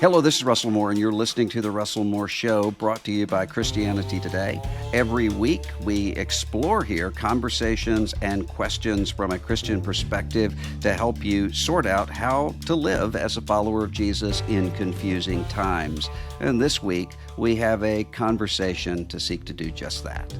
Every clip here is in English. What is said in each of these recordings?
Hello, this is Russell Moore, and you're listening to The Russell Moore Show, brought to you by Christianity Today. Every week, we explore here conversations and questions from a Christian perspective to help you sort out how to live as a follower of Jesus in confusing times. And this week, we have a conversation to seek to do just that.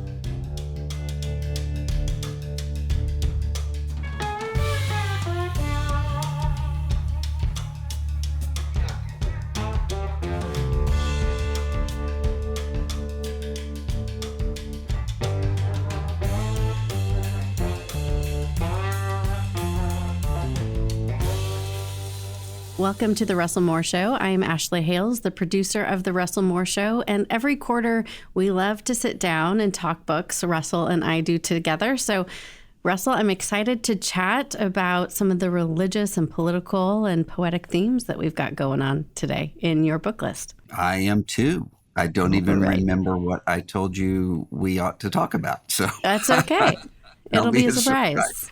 Welcome to The Russell Moore Show. I'm Ashley Hales, the producer of The Russell Moore Show, and every quarter we love to sit down and talk books. Russell and I do together. So, Russell, I'm excited to chat about some of the religious and political and poetic themes that we've got going on today in your book list. I am too. I don't even remember what I told you we ought to talk about. So that's okay. It'll be a surprise. Yeah.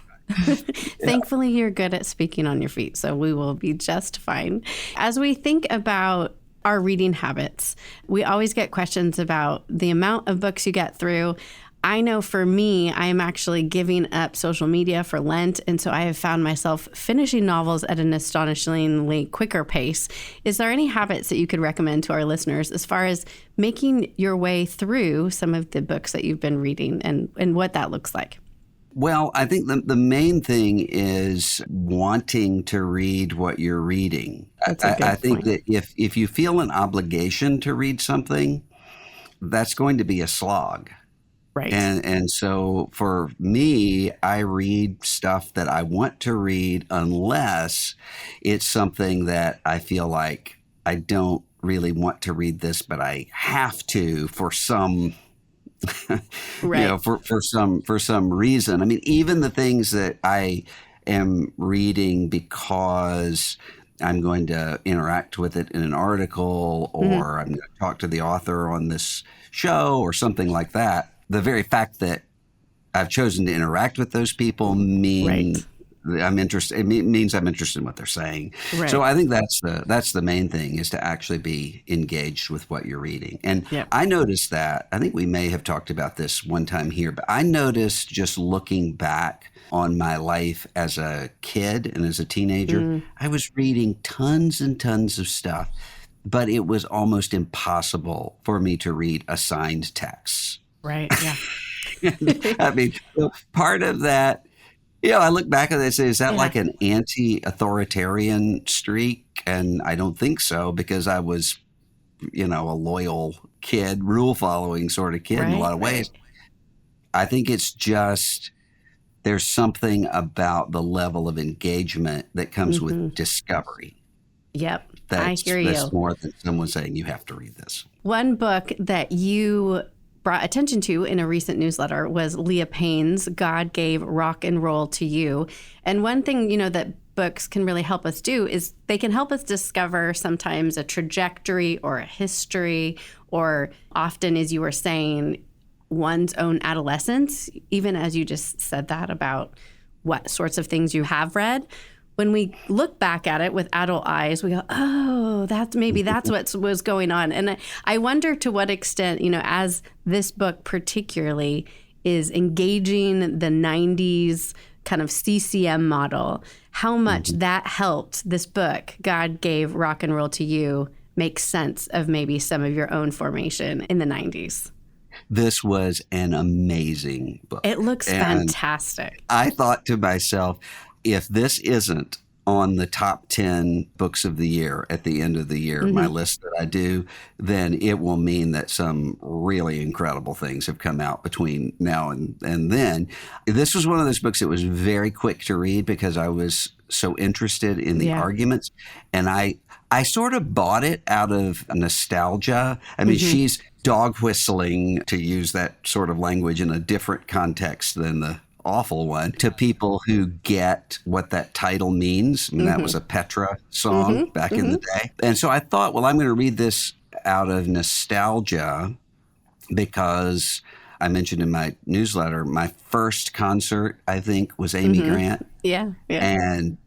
Thankfully, you're good at speaking on your feet, so we will be just fine. As we think about our reading habits, we always get questions about the amount of books you get through. I know for me, I'm actually giving up social media for Lent, and so I have found myself finishing novels at an astonishingly quicker pace. Is there any habits that you could recommend to our listeners as far as making your way through some of the books that you've been reading and what that looks like? Well, I think the main thing is wanting to read what you're reading. I think that if you feel an obligation to read something, that's going to be a slog. Right. And so for me, I read stuff that I want to read unless it's something that I feel like I don't really want to read this, but I have to for some right. For some reason. I mean, even the things that I am reading because I'm going to interact with it in an article or I'm going to talk to the author on this show or something like that. The very fact that I've chosen to interact with those people means I'm interested. It means I'm interested in what they're saying. Right. So I think that's the main thing, is to actually be engaged with what you're reading. And I noticed that, I think we may have talked about this one time here, but I noticed just looking back on my life as a kid and as a teenager, I was reading tons and tons of stuff, but it was almost impossible for me to read assigned texts. Right. Yeah. I mean, part of that, I look back at it and say, is that like an anti-authoritarian streak? And I don't think so, because I was, a loyal kid, rule-following sort of kid in a lot of ways. I think it's just there's something about the level of engagement that comes with discovery. Yep, I hear you. That's more than someone saying you have to read this. One book that you brought attention to in a recent newsletter was Leah Payne's God Gave Rock and Roll to You. And one thing, that books can really help us do is they can help us discover sometimes a trajectory or a history, or often, as you were saying, one's own adolescence, even as you just said that about what sorts of things you have read. When we look back at it with adult eyes, we go, oh, that's what was going on. And I wonder to what extent, as this book particularly is engaging the 90s kind of CCM model, how much that helped this book, God Gave Rock and Roll to You, make sense of maybe some of your own formation in the 90s. This was an amazing book. It looks fantastic. I thought to myself, if this isn't on the top 10 books of the year at the end of the year, my list that I do, then it will mean that some really incredible things have come out between now and then. This was one of those books that was very quick to read because I was so interested in the arguments. And I sort of bought it out of nostalgia. I mean, she's dog whistling, to use that sort of language in a different context than the awful one, to people who get what that title means. I mean, that was a Petra song back in the day. And so I thought, well, I'm going to read this out of nostalgia because I mentioned in my newsletter, my first concert, I think, was Amy Grant. Yeah. And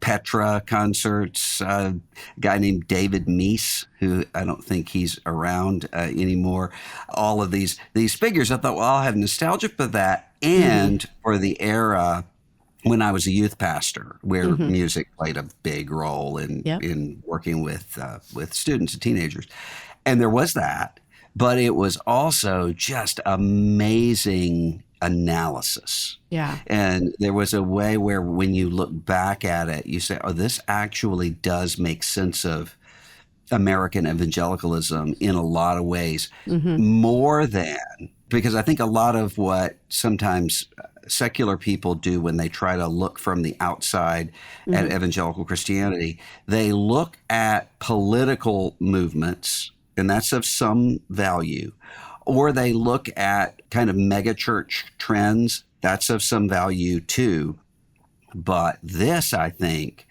Petra concerts, a guy named David Meese, who I don't think he's around anymore. All of these figures, I thought, well, I'll have nostalgia for that and for the era when I was a youth pastor, where music played a big role in working with students and teenagers. And there was that, but it was also just amazing analysis. Yeah. And there was a way where when you look back at it, you say, oh, this actually does make sense of American evangelicalism in a lot of ways, more than, because I think a lot of what sometimes secular people do when they try to look from the outside at evangelical Christianity, they look at political movements, and that's of some value, or they look at kind of megachurch trends, that's of some value too. But this, I think,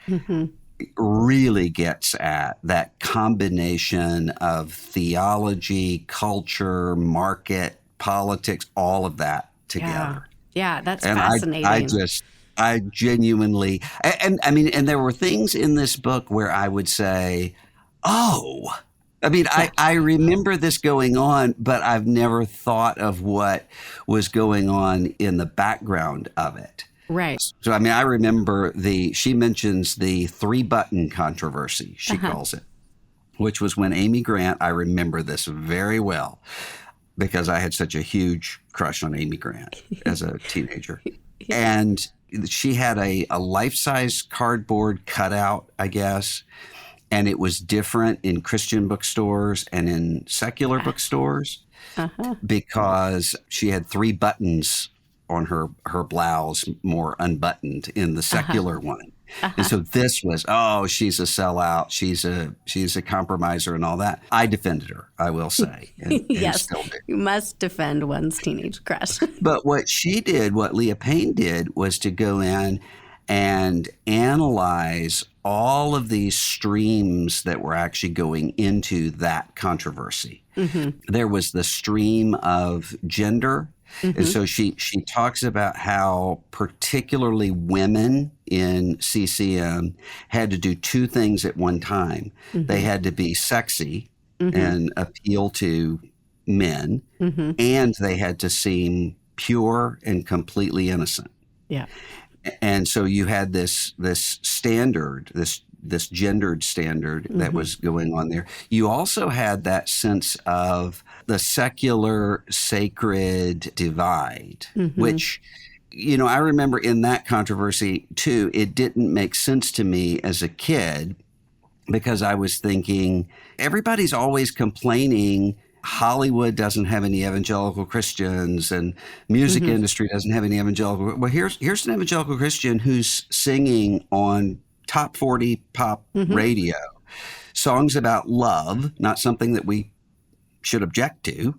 really gets at that combination of theology, culture, market, politics, all of that together. Yeah, that's And fascinating. I genuinely, and I mean, and there were things in this book where I would say, oh, I mean, I remember this going on, but I've never thought of what was going on in the background of it. Right. So, I mean, I remember she mentions the 3-button controversy, she calls it, which was when Amy Grant, I remember this very well because I had such a huge crush on Amy Grant as a teenager. And she had a life-size cardboard cutout, I guess, and it was different in Christian bookstores and in secular bookstores because she had 3 buttons on her blouse, more unbuttoned in the secular one. And so this was, oh, she's a sellout. She's a compromiser and all that. I defended her, I will say. And Yes, still do. you must defend one's teenage crush. But what she did, what Leah Payne did, was to go in and analyze all of these streams that were actually going into that controversy. There was the stream of gender. And so she talks about how particularly women in CCM had to do 2 things at one time. They had to be sexy and appeal to men, and they had to seem pure and completely innocent. Yeah. And so you had this standard, this gendered standard that was going on there. You also had that sense of the secular sacred divide, which, you know, I remember in that controversy too, it didn't make sense to me as a kid because I was thinking everybody's always complaining Hollywood doesn't have any evangelical Christians and music industry doesn't have any evangelical. Well, here's an evangelical Christian who's singing on top 40 pop radio songs about love, not something that we should object to.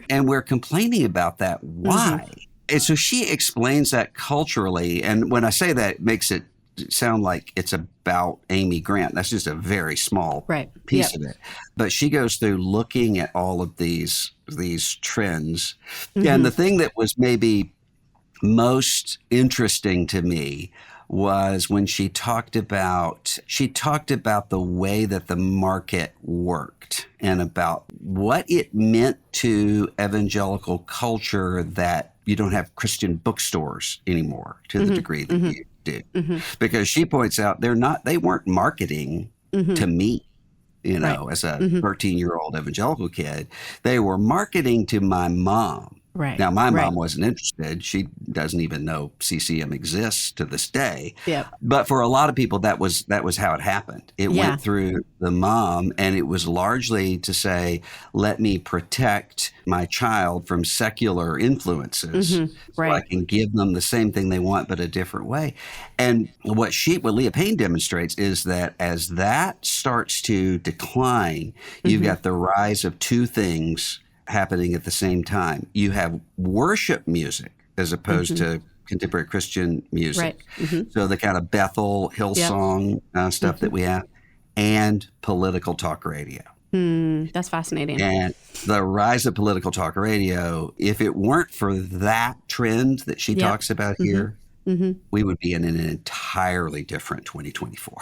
And we're complaining about that. Why? And so she explains that culturally. And when I say that, it makes it sound like it's about Amy Grant. That's just a very small piece of it. But she goes through looking at all of these trends. And the thing that was maybe most interesting to me was when she talked about the way that the market worked and about what it meant to evangelical culture that you don't have Christian bookstores anymore to the degree that you do. Because she points out they weren't marketing to me, you know, as a 13-year-old evangelical kid. They were marketing to my mom. Right. Now, my mom wasn't interested. She doesn't even know CCM exists to this day. Yep. But for a lot of people, that was how it happened. It went through the mom, and it was largely to say, let me protect my child from secular influences so I can give them the same thing they want, but a different way. And what Leah Payne demonstrates is that as that starts to decline, you've got the rise of 2 things happening at the same time. You have worship music as opposed to contemporary Christian music. So the kind of Bethel, Hillsong stuff that we have, and political talk radio. That's fascinating. And the rise of political talk radio, if it weren't for that trend that she talks about here, we would be in an entirely different 2024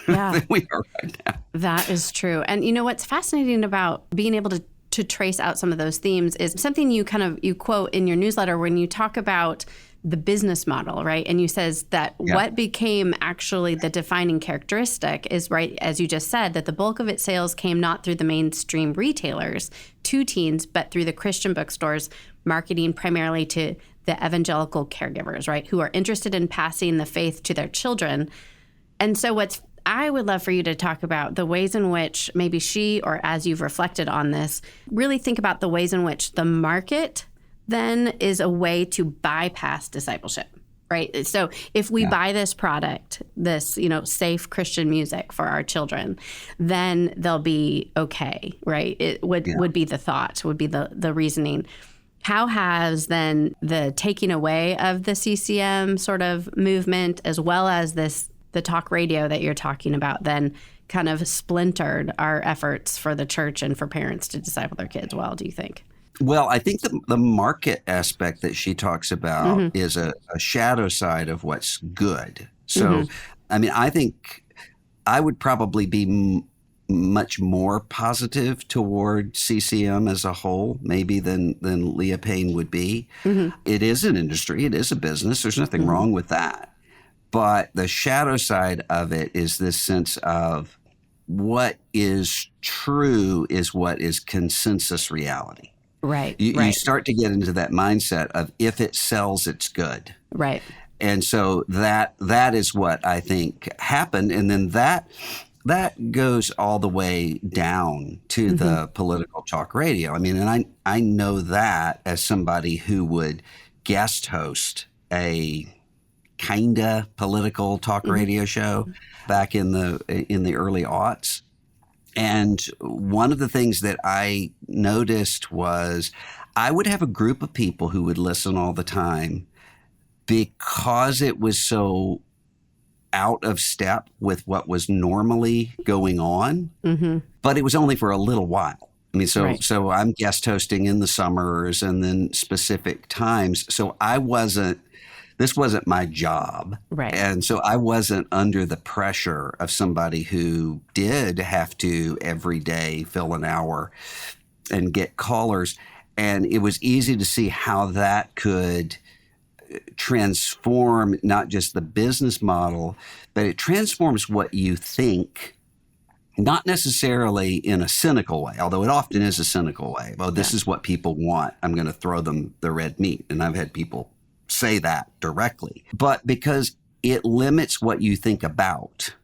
Yeah. than we are right now. That is true. And you know what's fascinating about being able to trace out some of those themes is something you quote in your newsletter when you talk about the business model, right? And you says that what became actually the defining characteristic is, right, as you just said, that the bulk of its sales came not through the mainstream retailers to teens, but through the Christian bookstores, marketing primarily to the evangelical caregivers, right, who are interested in passing the faith to their children. And so I would love for you to talk about the ways in which maybe she, or as you've reflected on this, really think about the ways in which the market then is a way to bypass discipleship, right? So if we buy this product, this, safe Christian music for our children, then they'll be okay, right? It would be the thought, would be the reasoning. How has then the taking away of the CCM sort of movement, as well as the talk radio that you're talking about, then kind of splintered our efforts for the church and for parents to disciple their kids well, do you think? Well, I think the market aspect that she talks about is a shadow side of what's good. So, I mean, I think I would probably be much more positive toward CCM as a whole, maybe than Leah Payne would be. It is an industry. It is a business. There's nothing wrong with that. But the shadow side of it is this sense of what is true is what is consensus reality. Right. You start to get into that mindset of if it sells, it's good. Right. And so that is what I think happened. And then that goes all the way down to the political talk radio. I mean, and I know that as somebody who would guest host a kinda political talk radio show back in the early aughts. And one of the things that I noticed was I would have a group of people who would listen all the time because it was so out of step with what was normally going on, but it was only for a little while. I mean, so I'm guest hosting in the summers and then specific times. So this wasn't my job. Right. And so I wasn't under the pressure of somebody who did have to every day fill an hour and get callers. And it was easy to see how that could transform not just the business model, but it transforms what you think, not necessarily in a cynical way, although it often is a cynical way. Well, this is what people want. I'm going to throw them the red meat. And I've had people say that directly, but because it limits what you think about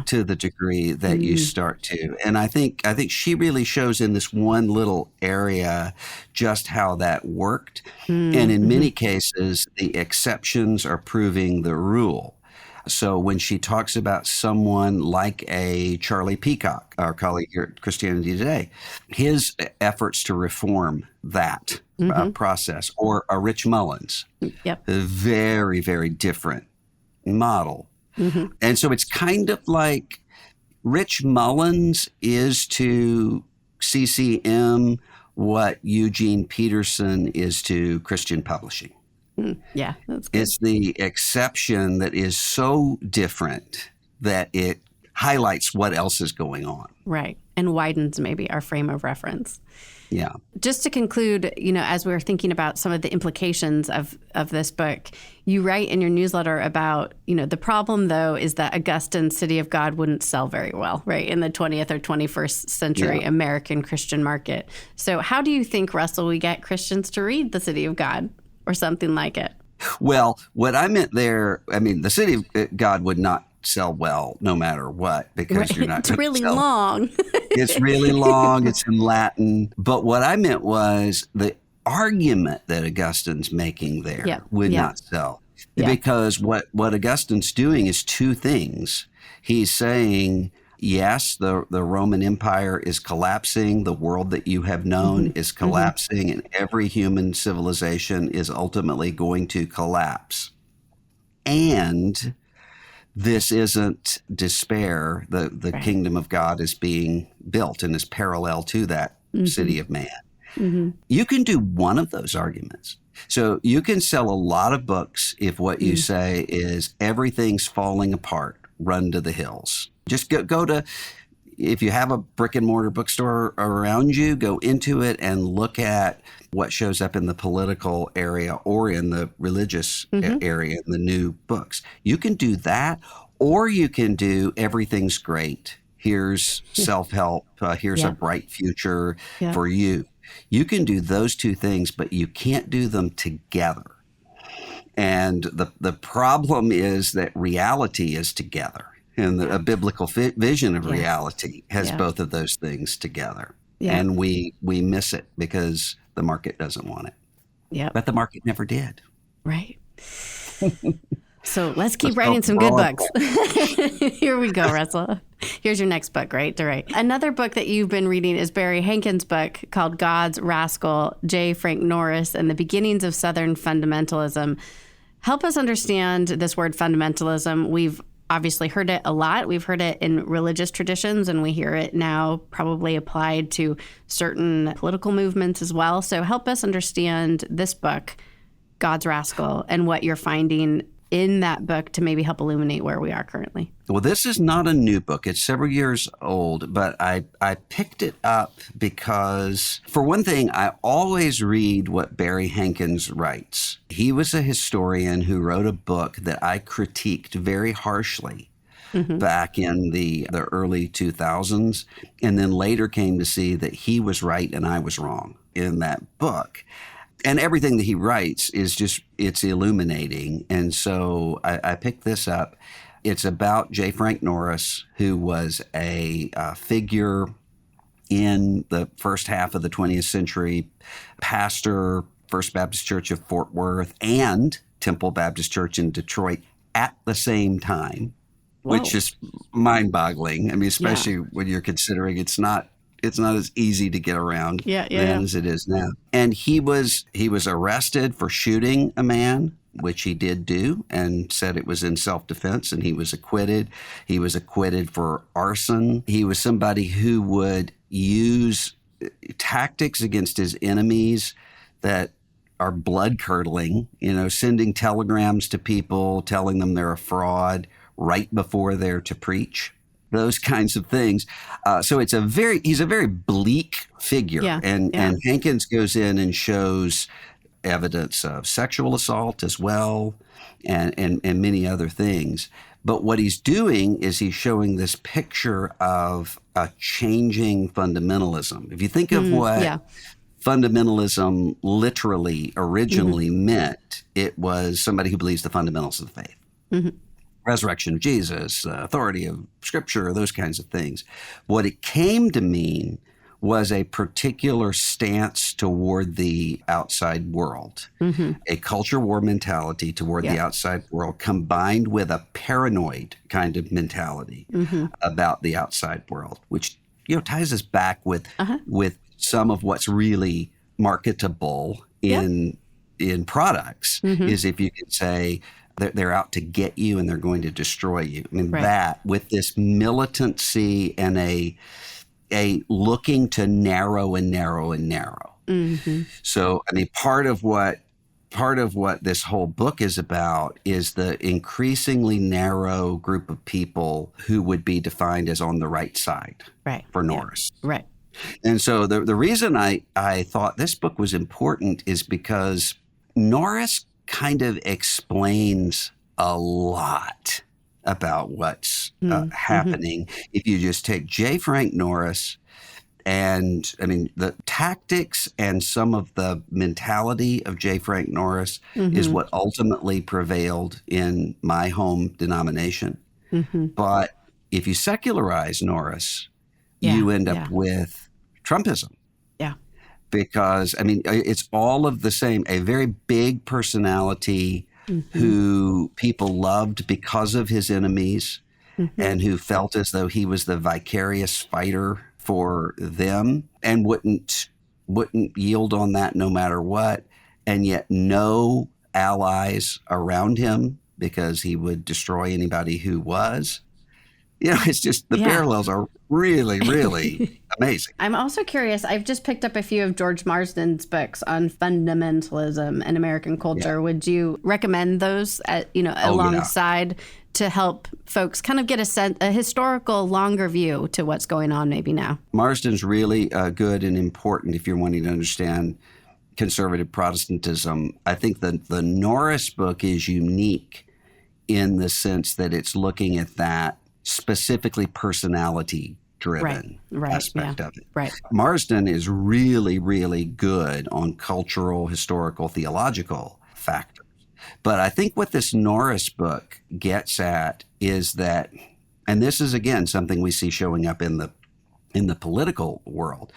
to the degree that you start to. And I think she really shows in this one little area just how that worked. And in many cases, the exceptions are proving the rule. So when she talks about someone like a Charlie Peacock, our colleague here at Christianity Today, his efforts to reform that process, or a Rich Mullins, a very, very different model. And so it's kind of like Rich Mullins is to CCM what Eugene Peterson is to Christian publishing. Yeah, that's good. It's the exception that is so different that it highlights what else is going on. Right. And widens maybe our frame of reference. Yeah. Just to conclude, as we were thinking about some of the implications of this book, you write in your newsletter about, the problem, though, is that Augustine City of God wouldn't sell very well, right, in the 20th or 21st century American Christian market. So how do you think, Russell, we get Christians to read the City of God? Or something like it? Well, what I meant there, I mean, the City of God would not sell well no matter what, because you're not. It's really long. It's really long. It's in Latin. But what I meant was the argument that Augustine's making there would not sell. Because what Augustine's doing is two things. He's saying, yes, the Roman Empire is collapsing. The world that you have known is collapsing, and every human civilization is ultimately going to collapse. And this isn't despair. The kingdom of God is being built and is parallel to that city of man. Mm-hmm. You can do one of those arguments. So you can sell a lot of books if what you say is everything's falling apart, run to the hills. Just go to, if you have a brick and mortar bookstore around you, go into it and look at what shows up in the political area or in the religious area in the new books. You can do that, or you can do everything's great. Here's self-help. Here's a bright future for you. You can do those two things, but you can't do them together. And the problem is that reality is together. And a biblical vision of reality has both of those things together. Yeah. And we miss it because the market doesn't want it. Yeah. But the market never did. Right. So let's keep writing some good books. Here we go, Russell. Here's your next book, right? Another book that you've been reading is Barry Hankins' book called God's Rascal, J. Frank Norris, and the Beginnings of Southern Fundamentalism. Help us understand this word fundamentalism. We've obviously heard it a lot. We've heard it in religious traditions, and we hear it now probably applied to certain political movements as well. So help us understand this book, God's Rascal, and what you're finding in that book to maybe help illuminate where we are currently. Well, this is not a new book. It's several years old, but I picked it up because, for one thing, I always read what Barry Hankins writes. He was a historian who wrote a book that I critiqued very harshly back in the early 2000s, and then later came to see that he was right and I was wrong in that book. And everything that he writes is just, it's illuminating. And so I picked this up. It's about J. Frank Norris, who was a figure in the first half of the 20th century, pastor, First Baptist Church of Fort Worth and Temple Baptist Church in Detroit at the same time, which is mind-boggling. I mean, especially when you're considering it's not as easy to get around then as it is now. And he was arrested for shooting a man, which he did do, and said it was in self-defense, and he was acquitted. He was acquitted for arson. He was somebody who would use tactics against his enemies that are blood-curdling, sending telegrams to people, telling them they're a fraud right before they're to preach. Those kinds of things. So he's a very bleak figure. And Hankins goes in and shows evidence of sexual assault as well, and many other things. But what he's doing is he's showing this picture of a changing fundamentalism. If you think of what fundamentalism literally originally meant, it was somebody who believes the fundamentals of the faith. Resurrection of Jesus, authority of Scripture, those kinds of things. What it came to mean was a particular stance toward the outside world, a culture war mentality toward the outside world, combined with a paranoid kind of mentality about the outside world, which ties us back with some of what's really marketable in products. Is if you could say, they're out to get you and they're going to destroy you. I mean, that with this militancy and a looking to narrow and narrow and narrow. So, I mean, part of what this whole book is about is the increasingly narrow group of people who would be defined as on the right side for Norris. Right. And so the reason I thought this book was important is because Norris kind of explains a lot about what's happening. If you just take J. Frank Norris and, I mean, the tactics and some of the mentality of J. Frank Norris is what ultimately prevailed in my home denomination. But if you secularize Norris, you end up with Trumpism. Because, I mean, it's all of the same, a very big personality who people loved because of his enemies and who felt as though he was the vicarious fighter for them and wouldn't yield on that no matter what, and yet no allies around him because he would destroy anybody who was. It's just the parallels are really, really amazing. I'm also curious. I've just picked up a few of George Marsden's books on fundamentalism and American culture. Yeah. Would you recommend those, alongside to help folks kind of get a historical, longer view to what's going on maybe now? Marsden's really good and important if you're wanting to understand conservative Protestantism. I think the Norris book is unique in the sense that it's looking at that specifically personality driven aspect of it. Right. Marsden is really, really good on cultural, historical, theological factors. But I think what this Norris book gets at is that, and this is again something we see showing up in the political world,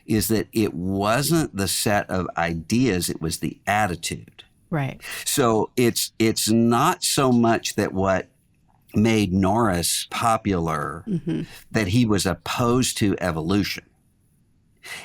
is that it wasn't the set of ideas, it was the attitude. Right. So it's not so much that what made Norris popular, that he was opposed to evolution.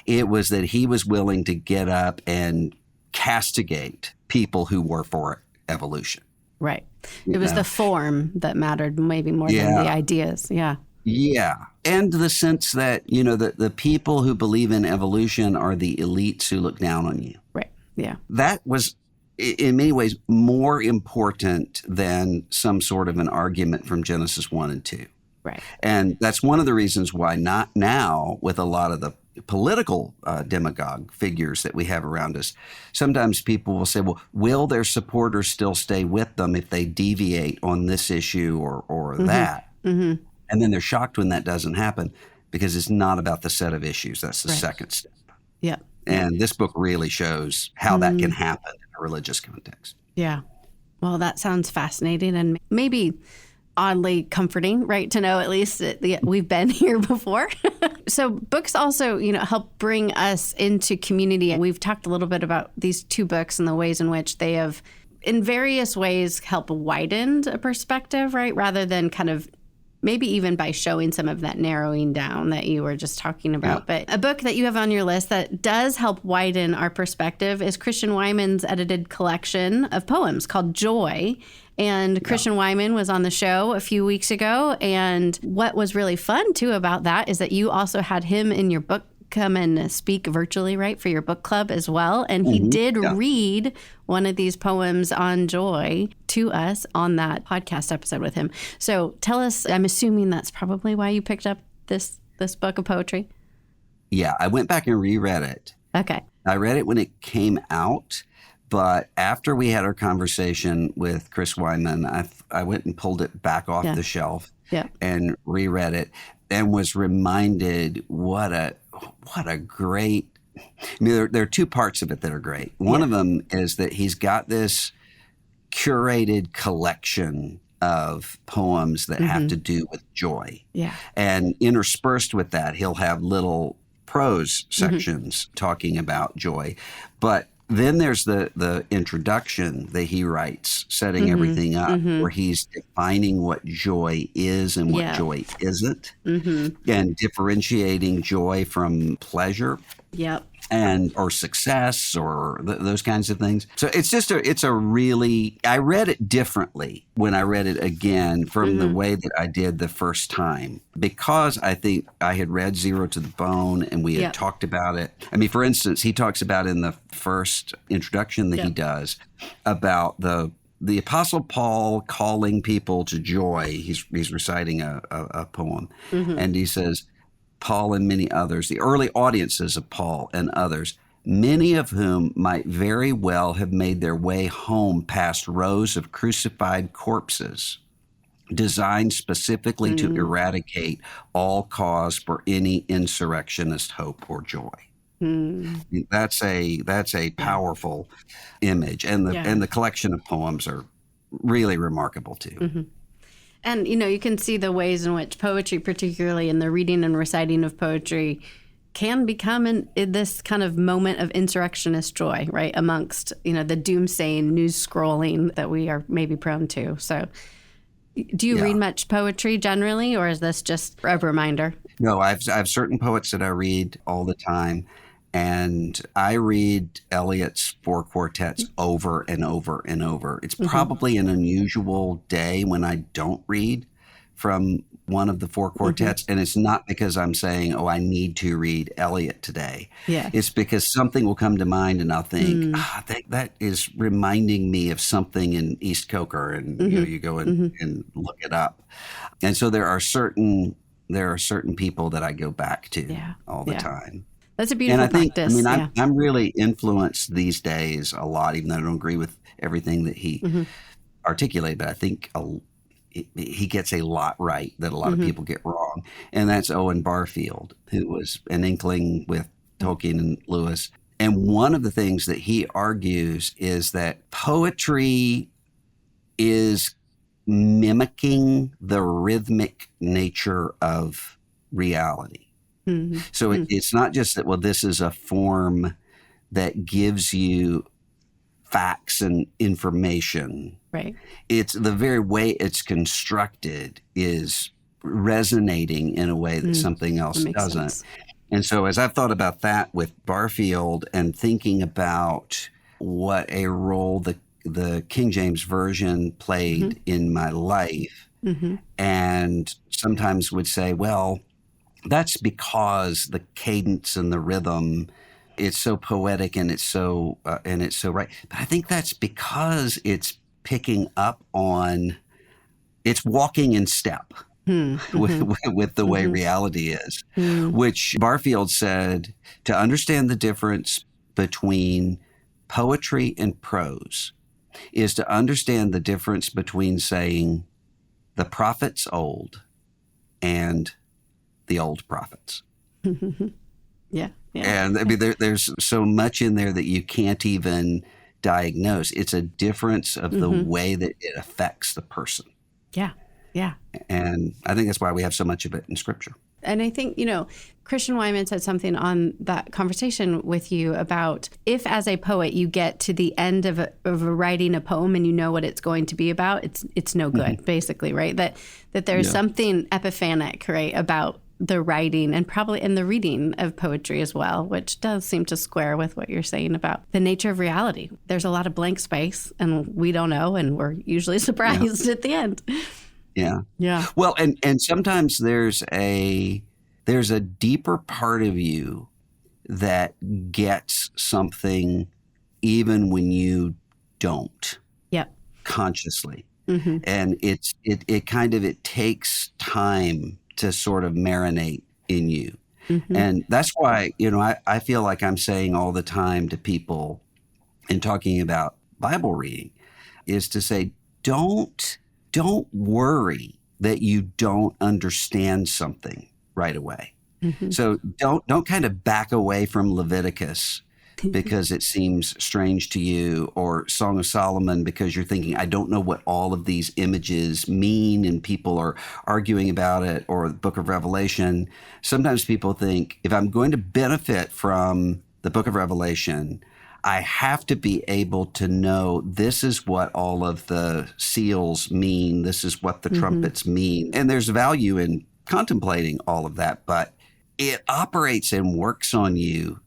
It was that he was willing to get up and castigate people who were for evolution. Right. It was the form that mattered maybe more than the ideas. Yeah. Yeah. And the sense that, the people who believe in evolution are the elites who look down on you. Right. Yeah. That was, in many ways, more important than some sort of an argument from Genesis 1 and 2. Right. And that's one of the reasons why not now, with a lot of the political demagogue figures that we have around us, sometimes people will say, well, will their supporters still stay with them if they deviate on this issue or that? Mm-hmm. And then they're shocked when that doesn't happen because it's not about the set of issues. That's the second step. Yeah. And this book really shows how that can happen in a religious context. Yeah. Well, that sounds fascinating and maybe oddly comforting, right? To know at least that we've been here before. So books also, help bring us into community. We've talked a little bit about these two books and the ways in which they have, in various ways, helped widen a perspective, right? Rather than kind of maybe even by showing some of that narrowing down that you were just talking about. Yeah. But a book that you have on your list that does help widen our perspective is Christian Wyman's edited collection of poems called Joy. And Christian Wyman was on the show a few weeks ago. And what was really fun, too, about that is that you also had him in your book come and speak virtually, right, for your book club as well. And he did read one of these poems on joy to us on that podcast episode with him. So tell us, I'm assuming that's probably why you picked up this book of poetry. Yeah, I went back and reread it. Okay. I read it when it came out, but after we had our conversation with Chris Wyman, I went and pulled it back off the shelf and reread it and was reminded what a great, there are two parts of it that are great. One of them is that he's got this curated collection of poems that have to do with joy. Yeah. And interspersed with that, he'll have little prose sections talking about joy. But then there's the introduction that he writes, setting everything up, where he's defining what joy is and what joy isn't, and differentiating joy from pleasure. Yep. Or success or those kinds of things. So it's a really, I read it differently when I read it again from the way that I did the first time, because I think I had read Zero to the Bone and we had talked about it. I mean, for instance, he talks about in the first introduction that he does about the Apostle Paul calling people to joy. He's reciting a poem and he says, Paul and many others, the early audiences of Paul and others, many of whom might very well have made their way home past rows of crucified corpses, designed specifically to eradicate all cause for any insurrectionist hope or joy. That's a powerful image, and the collection of poems are really remarkable too. And, you can see the ways in which poetry, particularly in the reading and reciting of poetry, can become in this kind of moment of insurrectionist joy, right, amongst, the doomsaying news scrolling that we are maybe prone to. So do you read much poetry generally, or is this just a reminder? No, I have certain poets that I read all the time. And I read Eliot's four quartets over and over and over. It's probably an unusual day when I don't read from one of the four quartets. And it's not because I'm saying, oh, I need to read Eliot today. Yeah. It's because something will come to mind and I'll think, I think that is reminding me of something in East Coker. And you go and look it up. And so there are certain people that I go back to all the time. That's a And beautiful I think, practice. I'm really influenced these days a lot, even though I don't agree with everything that he articulated, but I think he gets a lot right that a lot of people get wrong. And that's Owen Barfield, who was an inkling with Tolkien and Lewis. And one of the things that he argues is that poetry is mimicking the rhythmic nature of reality. So it's not just that, well, this is a form that gives you facts and information. Right. It's the very way it's constructed is resonating in a way that something else doesn't. Sense. And so as I've thought about that with Barfield and thinking about what a role the King James Version played in my life, and sometimes would say, well, that's because the cadence and the rhythm, it's so poetic and it's so right. But I think that's because it's picking up on, it's walking in step with the way reality is, which Barfield said, to understand the difference between poetry and prose is to understand the difference between saying the prophet's old and the old prophets. Yeah. And I mean, there's so much in there that you can't even diagnose. It's a difference of the way that it affects the person. Yeah. And I think that's why we have so much of it in Scripture. And I think, Christian Wyman said something on that conversation with you about if as a poet you get to the end of writing a poem and you know what it's going to be about, it's no good, basically, right? That there's something epiphanic, right, about the writing and probably in the reading of poetry as well, which does seem to square with what you're saying about the nature of reality. There's a lot of blank space and we don't know, and we're usually surprised at the end. Yeah. Well, and sometimes there's a deeper part of you that gets something even when you don't. Yep. Consciously. And it takes time to sort of marinate in you. And that's why, I feel like I'm saying all the time to people in talking about Bible reading is to say, don't worry that you don't understand something right away. So don't kind of back away from Leviticus because it seems strange to you, or Song of Solomon because you're thinking, I don't know what all of these images mean and people are arguing about it, or the Book of Revelation. Sometimes people think, if I'm going to benefit from the Book of Revelation, I have to be able to know this is what all of the seals mean. This is what the trumpets mean. And there's value in contemplating all of that, but it operates and works on you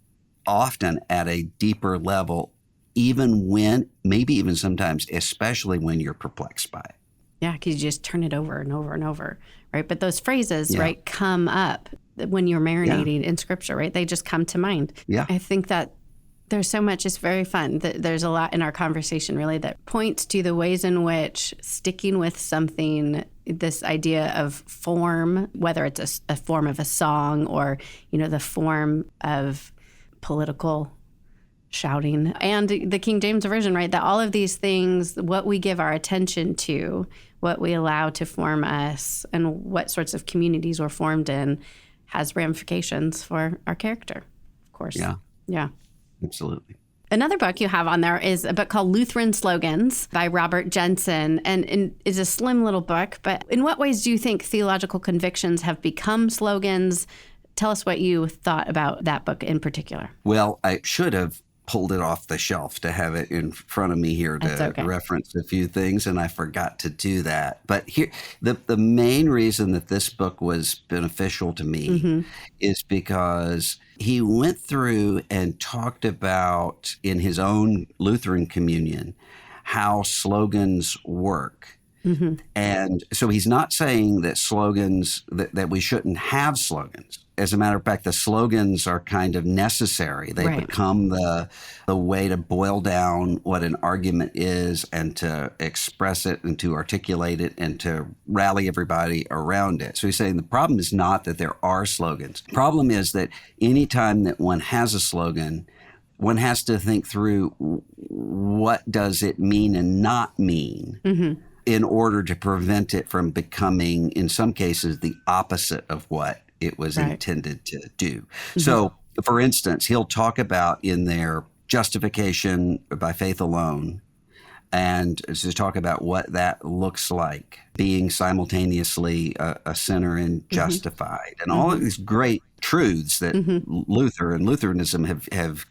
often at a deeper level, even when, maybe even sometimes, especially when you're perplexed by it. Yeah, because you just turn it over and over and over, right? But those phrases, right, come up when you're marinating in Scripture, right? They just come to mind. Yeah. I think that there's so much, it's very fun. There's a lot in our conversation, really, that points to the ways in which sticking with something, this idea of form, whether it's a form of a song or, the form of political shouting, and the King James Version, right? That all of these things, what we give our attention to, what we allow to form us, and what sorts of communities we're formed in has ramifications for our character, of course. Yeah. Absolutely. Another book you have on there is a book called Lutheran Slogans by Robert Jensen, and it's a slim little book. But in what ways do you think theological convictions have become slogans? Tell us what you thought about that book in particular. Well, I should have pulled it off the shelf to have it in front of me here to reference a few things, and I forgot to do that. But here, the main reason that this book was beneficial to me is because he went through and talked about, in his own Lutheran communion, how slogans work. And so he's not saying that slogans, that we shouldn't have slogans. As a matter of fact, the slogans are kind of necessary. They Right. become the way to boil down what an argument is and to express it and to articulate it and to rally everybody around it. So he's saying the problem is not that there are slogans. The problem is that anytime that one has a slogan, one has to think through what does it mean and not mean in order to prevent it from becoming, in some cases, the opposite of what it was intended to do. So, for instance, he'll talk about in their justification by faith alone, and to talk about what that looks like, being simultaneously a sinner and justified, and all of these great truths that Luther and Lutheranism have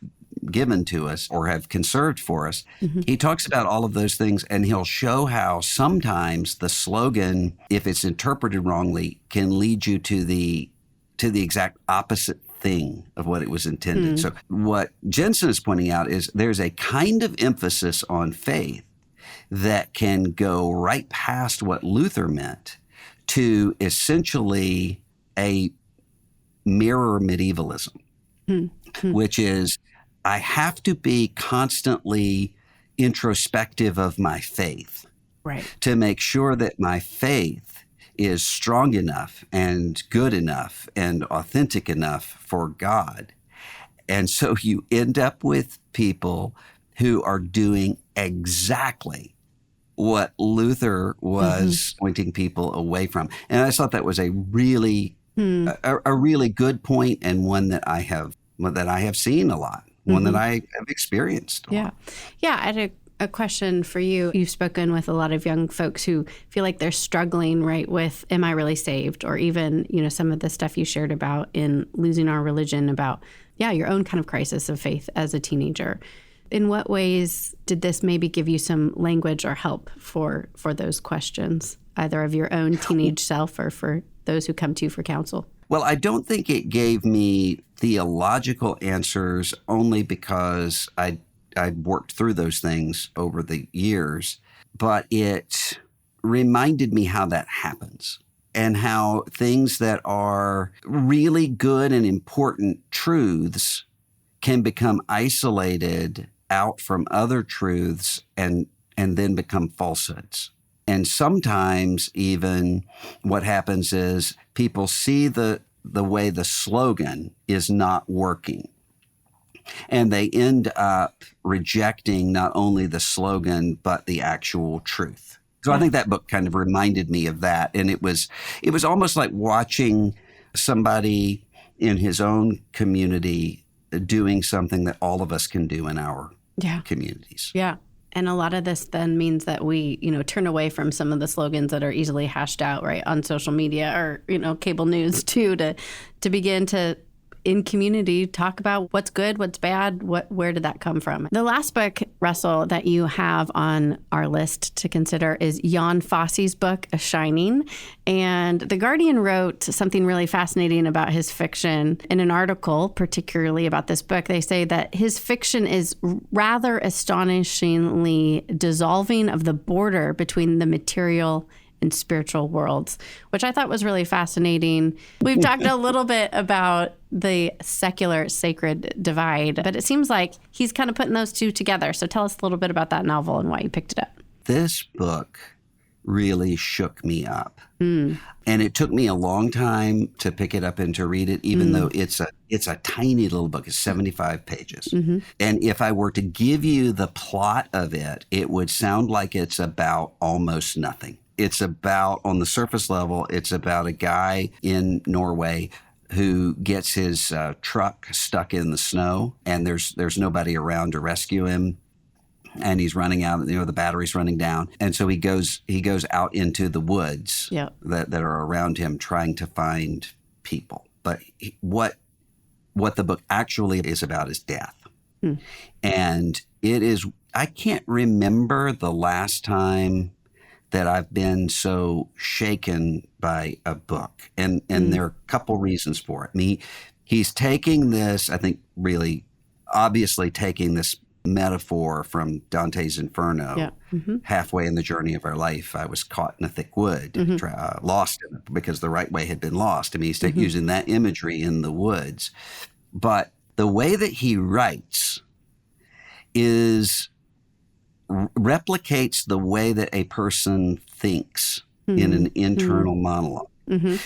given to us or have conserved for us. He talks about all of those things, and he'll show how sometimes the slogan, if it's interpreted wrongly, can lead you to the exact opposite thing of what it was intended. So what Jensen is pointing out is there's a kind of emphasis on faith that can go right past what Luther meant to essentially a mirror medievalism, which is I have to be constantly introspective of my faith to make sure that my faith is strong enough and good enough and authentic enough for God. And so you end up with people who are doing exactly what Luther was pointing people away from. And I thought that was a really good point, and one that I have seen a lot, one that I have experienced a lot. Yeah, I had a question for you. You've spoken with a lot of young folks who feel like they're struggling, right, with, am I really saved? Or even, some of the stuff you shared about in Losing Our Religion, about, your own kind of crisis of faith as a teenager. In what ways did this maybe give you some language or help for those questions, either of your own teenage self or for those who come to you for counsel? Well, I don't think it gave me theological answers, only because I'd worked through those things over the years, but it reminded me how that happens and how things that are really good and important truths can become isolated out from other truths and then become falsehoods. And sometimes even what happens is people see the way the slogan is not working, and they end up rejecting not only the slogan, but the actual truth. So I think that book kind of reminded me of that. And it was almost like watching somebody in his own community doing something that all of us can do in our communities. Yeah. And a lot of this then means that we, turn away from some of the slogans that are easily hashed out, right, on social media or, cable news too, to begin to, in community, talk about what's good, what's bad, where did that come from. The last book, Russell, that you have on our list to consider is Jan Fosse's book, A Shining. And The Guardian wrote something really fascinating about his fiction in an article, particularly about this book. They say that his fiction is rather astonishingly dissolving of the border between the material and spiritual worlds, which I thought was really fascinating. We've talked a little bit about the secular sacred divide, but it seems like he's kind of putting those two together. So tell us a little bit about that novel and why you picked it up. This book really shook me up. And it took me a long time to pick it up and to read it, even though it's a tiny little book. It's 75 pages. And if I were to give you the plot of it, it would sound like it's about almost nothing. It's about, on the surface level, it's about a guy in Norway who gets his truck stuck in the snow, and there's nobody around to rescue him. And he's running out, the battery's running down. And so he goes out into the woods that are around him, trying to find people. But what the book actually is about is death. And it is, I can't remember the last time that I've been so shaken by a book. And there are a couple reasons for it. He's taking this, I think, really obviously taking this metaphor from Dante's Inferno. Yeah. Mm-hmm. Halfway in the journey of our life, I was caught in a thick wood, lost in it because the right way had been lost. I mean, he's using that imagery in the woods. But the way that he writes replicates the way that a person thinks in an internal monologue.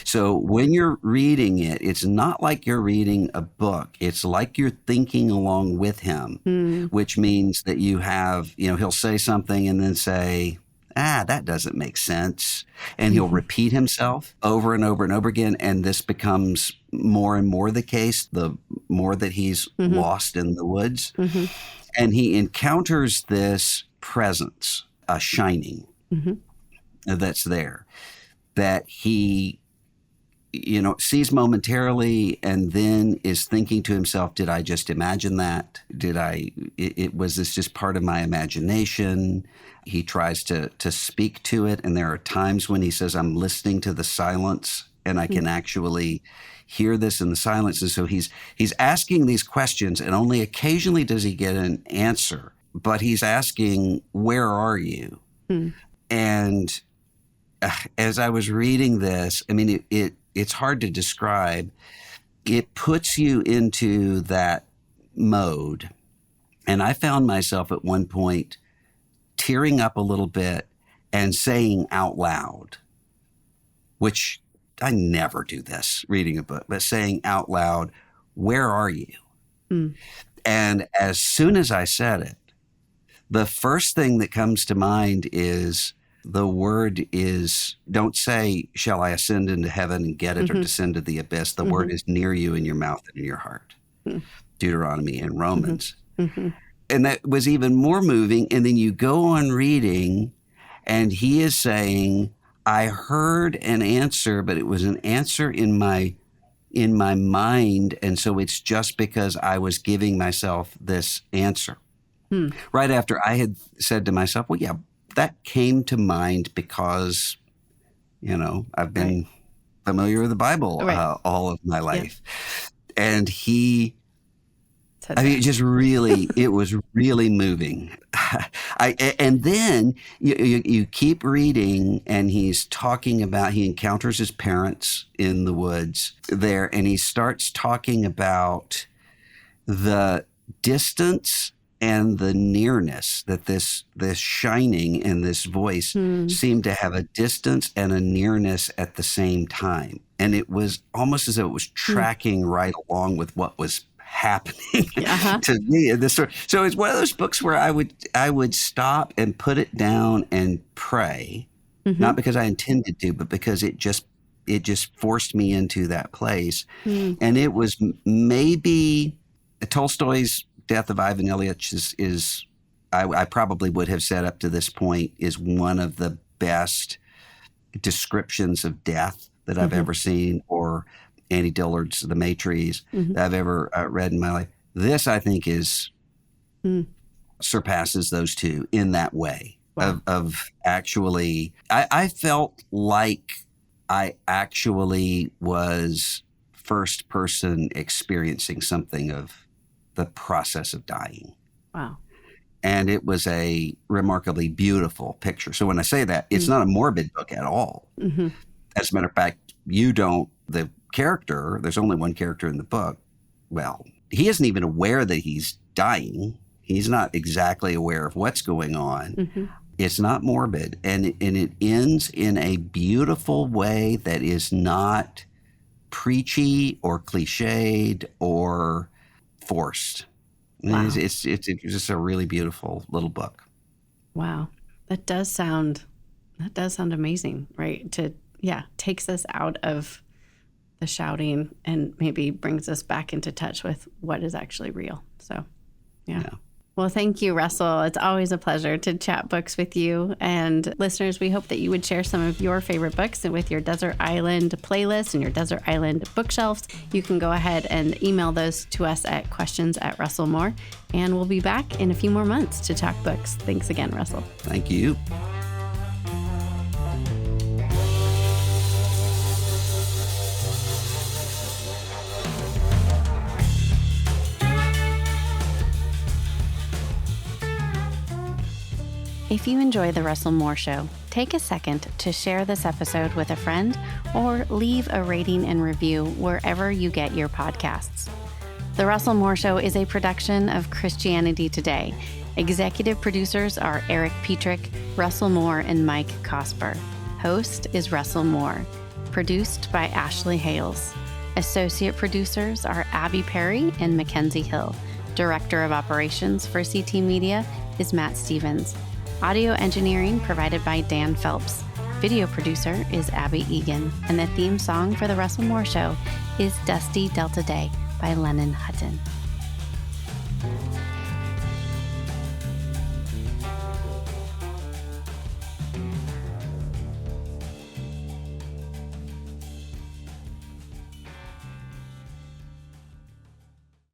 So when you're reading it, it's not like you're reading a book. It's like you're thinking along with him, which means that you have, he'll say something and then say, that doesn't make sense. And he'll repeat himself over and over and over again. And this becomes more and more the case, the more that he's lost in the woods. And he encounters this presence, a shining that's there, that he, sees momentarily and then is thinking to himself, did I just imagine that? Was this just part of my imagination? He tries to speak to it. And there are times when he says, I'm listening to the silence and I can actually hear this in the silence. And so he's asking these questions and only occasionally does he get an answer, but he's asking, where are you? And as I was reading this, I mean, it's hard to describe. It puts you into that mode. And I found myself at one point tearing up a little bit and saying out loud, which I never do this reading a book, but saying out loud, where are you? And as soon as I said it, the first thing that comes to mind is the word is, don't say, shall I ascend into heaven and get it or descend to the abyss? The word is near you in your mouth and in your heart. Deuteronomy and Romans. And that was even more moving. And then you go on reading and he is saying, I heard an answer, but it was an answer in my mind. And so it's just because I was giving myself this answer. Right after I had said to myself, well, yeah, that came to mind because, I've been familiar with the Bible all of my life. And he, it was really moving. And then you keep reading and he's talking about, he encounters his parents in the woods there and he starts talking about the distance and the nearness, that this shining and this voice seemed to have a distance and a nearness at the same time. And it was almost as though it was tracking right along with what was happening to me in this story. So it's one of those books where I would stop and put it down and pray, not because I intended to, but because it just forced me into that place. And it was maybe Tolstoy's Death of Ivan Ilyich is I probably would have said up to this point is one of the best descriptions of death that I've ever seen, or Annie Dillard's The Maitreys that I've ever read in my life. This, I think, surpasses those two in that way. Wow. Of actually, I felt like I actually was first person experiencing something of the process of dying. Wow. And it was a remarkably beautiful picture. So when I say that, it's not a morbid book at all. As a matter of fact, the character, there's only one character in the book. Well, he isn't even aware that he's dying. He's not exactly aware of what's going on. It's not morbid. And it ends in a beautiful way that is not preachy or cliched or forced. Wow. It's just a really beautiful little book. Wow. That does sound amazing, right? Takes us out of the shouting and maybe brings us back into touch with what is actually real. So, yeah. Well, thank you, Russell. It's always a pleasure to chat books with you. And listeners, we hope that you would share some of your favorite books with your Desert Island playlist and your Desert Island bookshelves. You can go ahead and email those to us at questions@russellmoore. And we'll be back in a few more months to talk books. Thanks again, Russell. Thank you. If you enjoy The Russell Moore Show, take a second to share this episode with a friend or leave a rating and review wherever you get your podcasts. The Russell Moore Show is a production of Christianity Today. Executive producers are Eric Petrick, Russell Moore, and Mike Cosper. Host is Russell Moore. Produced by Ashley Hales. Associate producers are Abby Perry and Mackenzie Hill. Director of Operations for CT Media is Matt Stevens. Audio engineering provided by Dan Phelps. Video producer is Abby Egan. And the theme song for The Russell Moore Show is Dusty Delta Day by Lennon Hutton.